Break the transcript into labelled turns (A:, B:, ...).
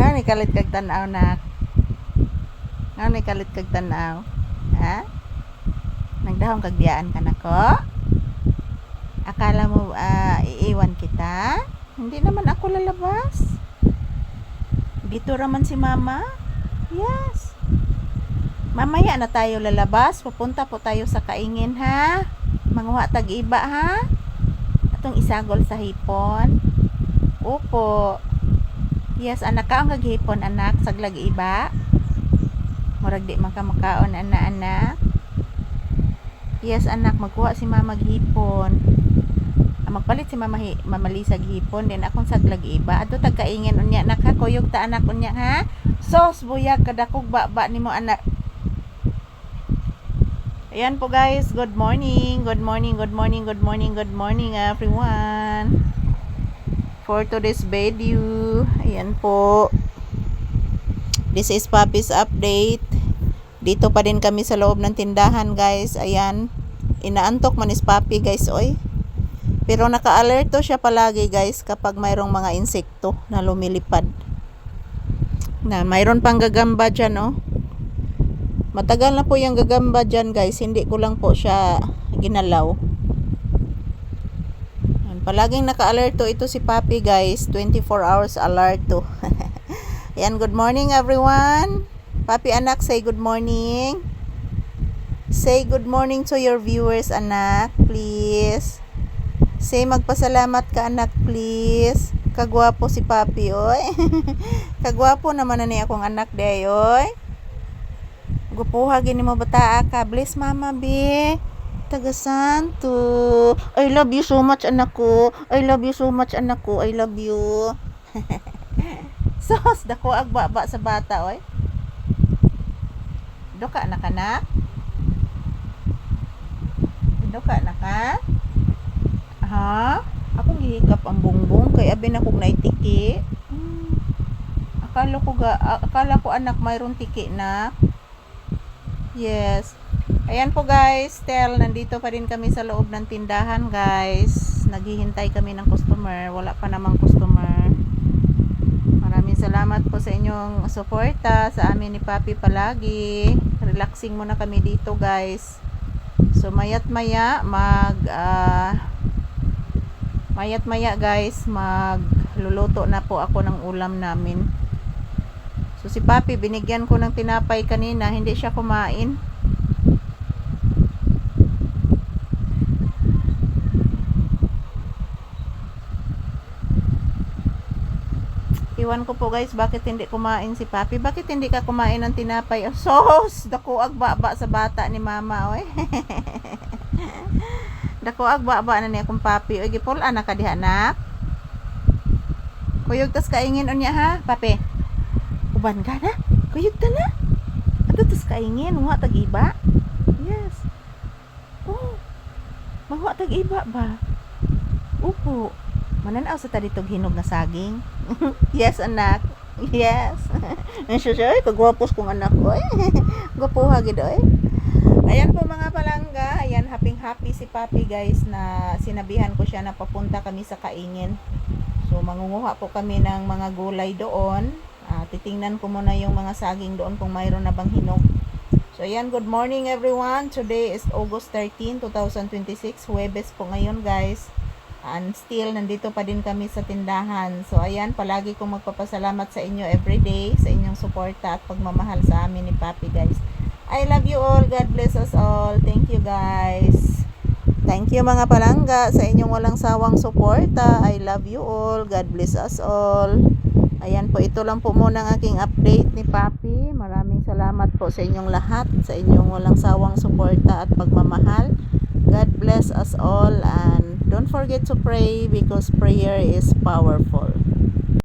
A: Ano kalit kag tanaw nak? Ano kalit kag tanaw? Ha? Nagdahong kag biyaan ka nako? Akala mo iiwan kita? Hindi naman ako lalabas. Dito raman si mama? Yes. Mamaya na tayo lalabas. Pupunta po tayo sa kaingin ha. Manguha tag iba ha. Atong isagol sa hipon. Opo. Yes, anak ka ang kaghipon anak. Saglag iba. Murag di man ka makaon anak. Yes anak, magkuha si mama maghipon. Magpalit si mama Lisa gihipon din akong saglag iba. Adto tag kaingin unya anak ha. Kuyog ta anak unya ha. Sos buyag kadakog baba nimo anak. Ayan po guys, good morning everyone. For today's video, ayan po. This is Papi's update. Dito pa din kami sa loob ng tindahan guys. Ayan, inaantok man is Papi guys oy. Pero naka-alerto siya palagi guys kapag mayroong mga insekto na lumilipad. Na mayroon pang gagamba dyan oh. Matagal na po yung gagamba dyan guys. Hindi ko lang po siya ginalaw. Palaging naka-alerto ito si Papi guys. 24 hours alerto. Ayan, good morning everyone. Papi anak, say good morning. Say good morning to your viewers anak, please. Say magpasalamat ka anak, please. Kagwapo si Papi oy. Kagwapo naman na niya akong anak day oy. Gupuha gini mo bata ka. Bless mama be. Taga Santo. I love you so much anak ko. I love you so much anak ko. I love you. Sos dako agbaba sa bata oy. Doka anak. Doka anak ha? Ha? Akong gihikap ang bongbong kay abi na kog naitiki. Akala ko anak mayroon tiki na. Yes. Ayan po guys, nandito pa rin kami sa loob ng tindahan guys. Naghihintay kami ng customer. Wala pa namang customer. Maraming salamat po sa inyong suporta sa amin ni Papi palagi. Relaxing muna kami dito guys. So mayat maya guys, magluluto na po ako ng ulam namin. So si Papi, binigyan ko ng tinapay kanina, hindi siya kumain. Iwan ko po guys, bakit hindi kumain si Papi? Bakit hindi ka kumain ng tinapay? Oh, sos! Dako agbaba sa bata ni mama, oy. Dako agbaba na niya kung Papi. Oy, gipula na ka diha anak. Kuyog tas kaingin unya ha, Papi. Uban ka na? Kuyog ta na? Ato tas kaingin, mga tag-iba? Yes. Oh, mga tag-iba ba? Upo. Mananaw sa taditog hinog na saging. Yes anak. Yes. Nasusoy, kagwapos kong anak ko. Gwapuha gid oy. Ayan po mga palangga. Ayan, happy si Papi guys na sinabihan ko siya na papunta kami sa kaingin. So mangunguha po kami ng mga gulay doon. Titingnan ko muna yung mga saging doon kung mayroon na bang hinog. So ayan, good morning everyone. Today is August 13, 2026. Huwebes po ngayon guys. And still, nandito pa din kami sa tindahan. So ayan, palagi kong magpapasalamat sa inyo everyday, sa inyong suporta at pagmamahal sa amin ni Papi guys. I love you all. God bless us all. Thank you guys. Thank you mga palangga sa inyong walang sawang suporta. I love you all. God bless us all. Ayan po, ito lang po muna ang aking update ni Papi. Maraming salamat po sa inyong lahat, sa inyong walang sawang suporta at pagmamahal. God bless us all and don't forget to pray because prayer is powerful.